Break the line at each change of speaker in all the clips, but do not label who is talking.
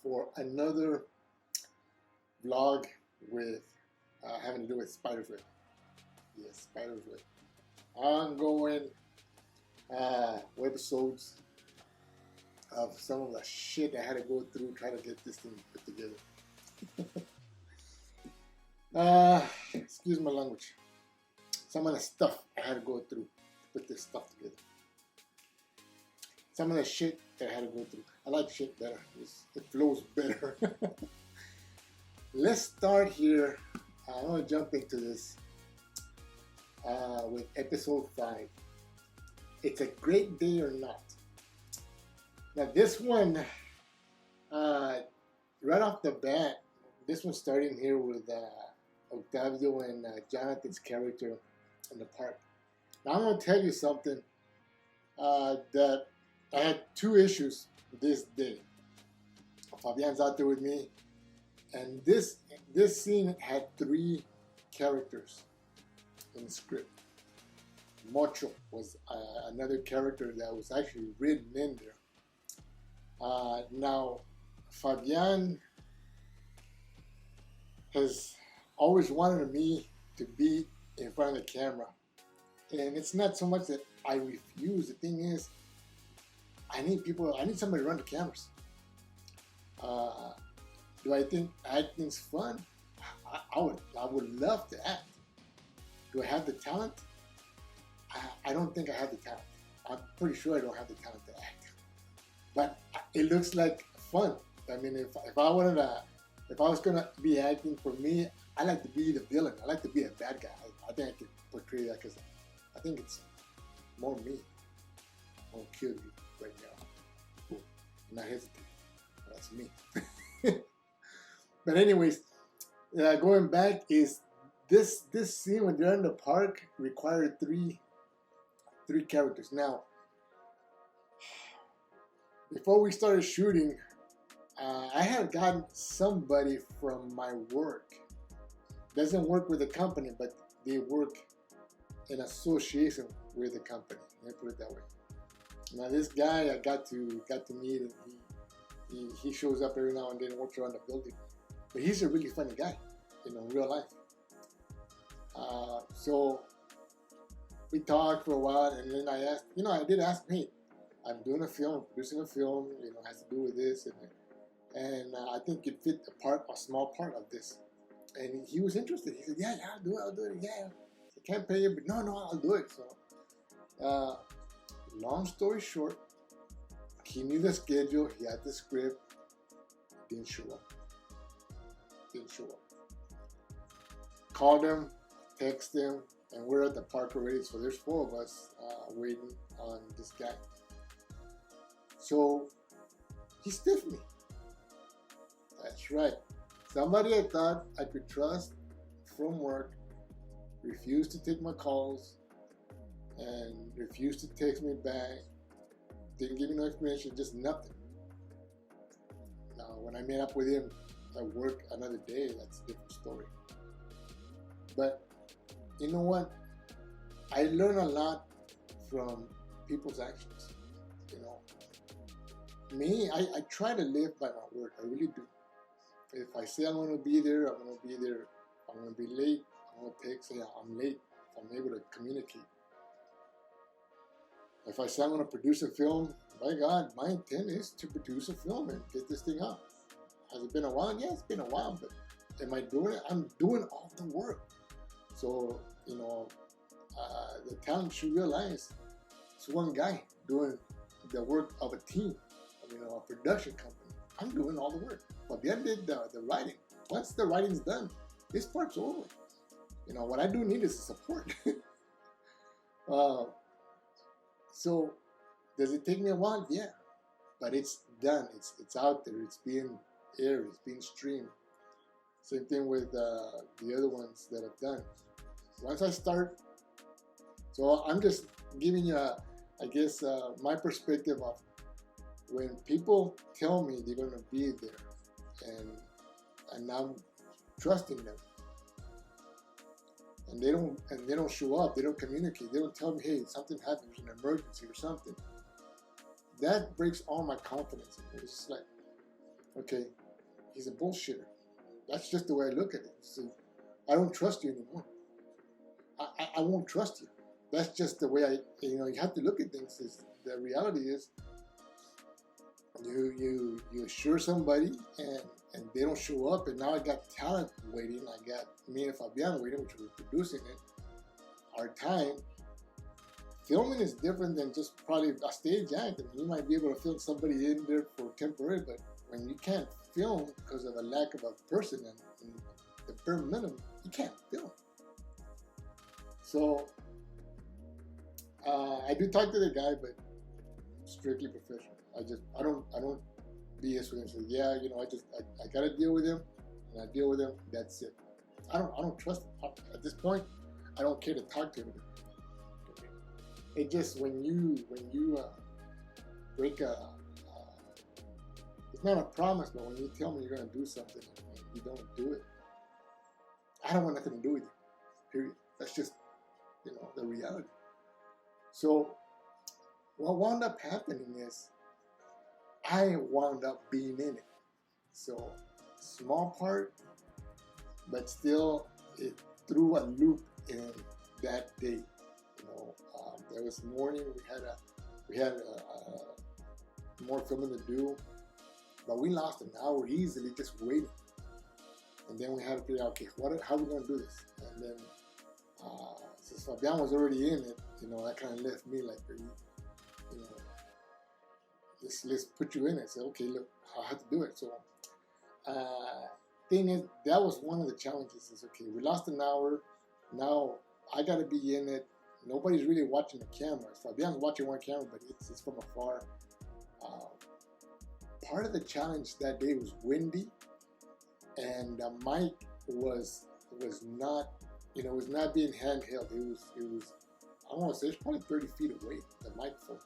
for another vlog with having to do with spider's web. Yes, spider's web. Ongoing webisodes of some of the shit I had to go through trying to get this thing put together. Excuse my language. Some of the stuff I had to go through to put this stuff together. Some of the shit that I had to go through. I like shit better. It flows better. Let's start here. I'm going to jump into this with episode 5. It's a great day or not. Now this one, right off the bat, this one's starting here with Octavio and Jonathan's character in the park. Now I'm going to tell you something that I had 2 issues this day. Fabian's out there with me, and this scene had 3 characters in the script. Mocho was another character that was actually written in there. Now, Fabian has always wanted me to be in front of the camera. And it's not so much that I refuse. The thing is, I need somebody to run the cameras. Do I think acting's fun? I would love to act. Do I have the talent? I don't think I have the talent. I'm pretty sure I don't have the talent to act. But it looks like fun. I mean, if I was gonna be acting, for me, I like to be the villain. I like to be a bad guy. I think I could portray that because I think it's more me. I'll kill you right now. Boom. Not hesitate. That's me. But anyways, going back is this scene when they're in the park required three characters. Now, before we started shooting, I had gotten somebody from my work. Doesn't work with the company, but they work in association with the company. Let me put it that way. Now this guy I got to meet, and he shows up every now and then and works around the building. But he's a really funny guy, in real life. So we talked for a while, and then I asked, I did ask him, hey, I'm doing a film, producing a film, has to do with this, and I think it fit a small part of this. And he was interested. He said, yeah, I'll do it, yeah. I can't pay you, but no, I'll do it. So, long story short, he knew the schedule, he had the script, didn't show up. Called him, text him, and we're at the park already, so there's 4 of us waiting on this guy. So, he stiffed me. That's right. Somebody I thought I could trust from work refused to take my calls and refused to text me back. Didn't give me no explanation, just nothing. Now, when I met up with him at work another day, that's a different story. But you know what? I learn a lot from people's actions. Me, I try to live by my word. I really do. If I say I'm going to be there, I'm going to be there. If I'm going to be late, I'm going to text, say I'm late. If I'm able to communicate. If I say I'm going to produce a film, by God, my intent is to produce a film and get this thing out. Has it been a while? Yeah, it's been a while, but am I doing it? I'm doing all the work. So, the talent should realize it's one guy doing the work of a team, a production company. I'm doing all the work. Fabian did the writing. Once the writing's done, this part's over. What I do need is support. So, does it take me a while? Yeah, but it's done. It's out there. It's being aired. It's being streamed. Same thing with the other ones that I've done. Once I start, so I'm just giving you, my perspective of when people tell me they're going to be there, and I'm trusting them, and they don't show up, they don't communicate, they don't tell me, hey, something happened, there's an emergency or something. That breaks all my confidence. It's just like, okay, he's a bullshitter. That's just the way I look at it. So I don't trust you anymore. I won't trust you. That's just the way you have to look at things. Is the reality is you assure somebody and they don't show up, and now I got talent waiting. I got me and Fabian waiting, which we're producing it. Our time. Filming is different than just probably a stage act. I mean, you might be able to film somebody in there for temporary, but when you can't film because of a lack of a person and the bare minimum, you can't film. So I do talk to the guy, but strictly professional. I don't BS with him. So yeah, I gotta deal with him, and I deal with him. That's it. I don't trust him at this point. I don't care to talk to him. It just when you break it's not a promise, but when you tell me you're gonna do something and you don't do it, I don't want nothing to do with you. Period. That's just the reality. So what wound up happening is I wound up being in it. So small part, but still it threw a loop in that day. There was morning we had more filming to do, but we lost an hour easily just waiting. And then we had to figure out, okay, how are we gonna do this? And then since Fabian was already in it, that kind of left me like, let's put you in it. So okay, look, I have to do it. So thing is, that was one of the challenges. Is okay, we lost an hour. Now I got to be in it. Nobody's really watching the camera. Fabian's watching one camera, but it's from afar. Part of the challenge that day was windy, and the mic was not, was not being handheld. It was I don't want to say it's probably 30 feet away, the microphone.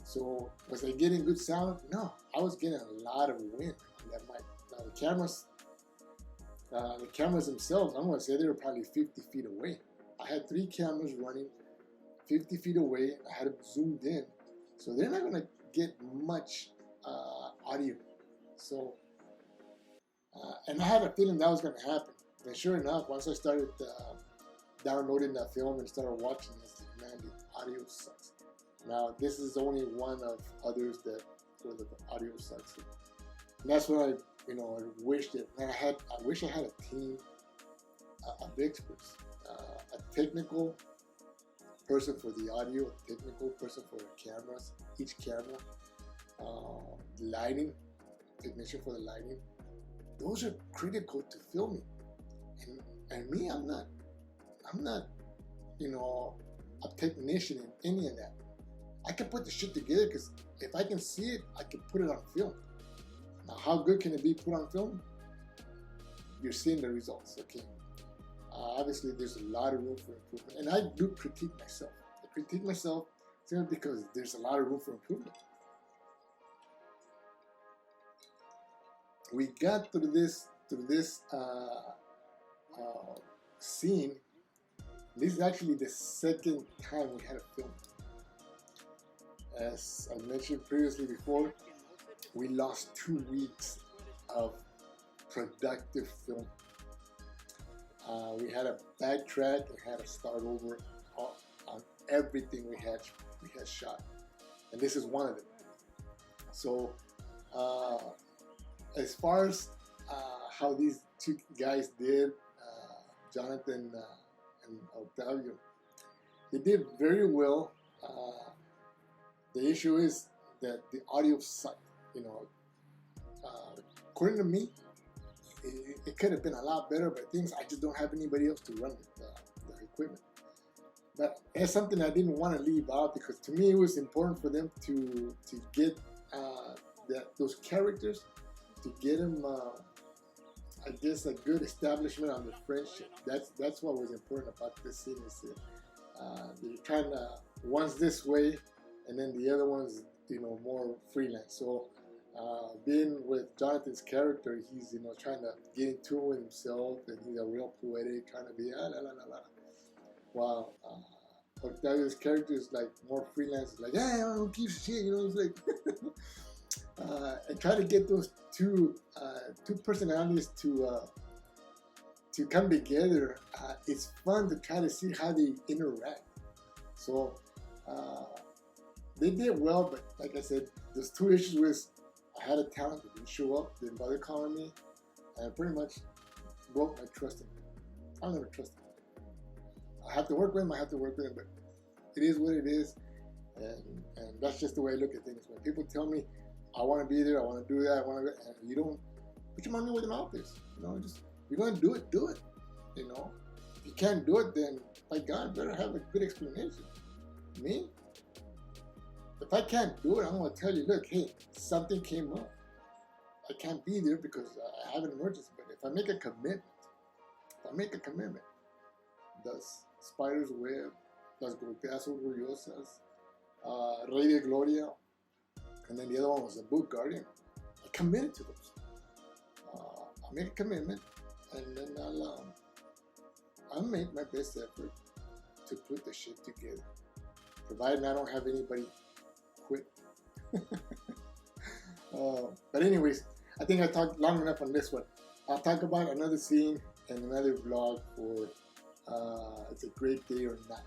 So was I getting good sound? No, I was getting a lot of wind on that mic. Now the cameras themselves, I'm going to say they were probably 50 feet away. I had 3 cameras running 50 feet away. I had them zoomed in. So they're not going to get much audio. So, and I had a feeling that was going to happen. And sure enough, once I started downloading that film and started watching this, man, the audio sucks. Now, this is only one of others where the audio sucks. And that's when I wish I had a team of experts. A technical person for the audio, a technical person for the cameras, each camera, lighting, technician for the lighting. Those are critical to filming. And me, I'm not, a technician in any of that. I can put the shit together because if I can see it, I can put it on film. Now, how good can it be put on film? You're seeing the results, okay? Obviously, there's a lot of room for improvement. And I do critique myself. I critique myself simply because there's a lot of room for improvement. We got through this scene. This is actually the second time we had a film. As I mentioned previously before, we lost 2 weeks of productive film. We had to backtrack and had to start over on everything we had shot, and this is one of them. So, as far as how these 2 guys did, Jonathan and Octavio, they did very well. The issue is that the audio sucked. According to me, it could have been a lot better, but things I just don't have anybody else to run the equipment. But it's something I didn't want to leave out because to me it was important for them to get those characters, to get them, I guess, a good establishment on the friendship. That's what was important about this scene. Is they're trying to, one's this way, and then the other one's more freelance. So being with Jonathan's character, he's trying to get in tune with himself, and he's a real poetic, trying to be la la la la. While Octavio's character is like more freelance, like, hey, I don't give a shit, it's like and try to get those two personalities to come together. It's fun to try to see how they interact. So they did well, but like I said, there's two issues with I had a talent that didn't show up, didn't bother calling me, and pretty much broke my trust in him. I'll never trust him. I have to work with him, but it is what it is, and that's just the way I look at things. When people tell me, I want to be there, I want to do that, and you don't put your money where your mouth is. Just you're going to do it, do it. If you can't do it, then by God, better have a good explanation. Me, if I can't do it, I'm going to tell you, look, hey, something came up. I can't be there because I have an emergency. But if I make a commitment, does Spider's Web, Las Golpeazos Gloriosas, Rey de Gloria, and then the other one was the Book Guardian. I committed to those. I make a commitment, and then I'll make my best effort to put the shit together, provided I don't have anybody quit. But anyways, I think I talked long enough on this one. I'll talk about another scene and another vlog for It's a Great Day or Not.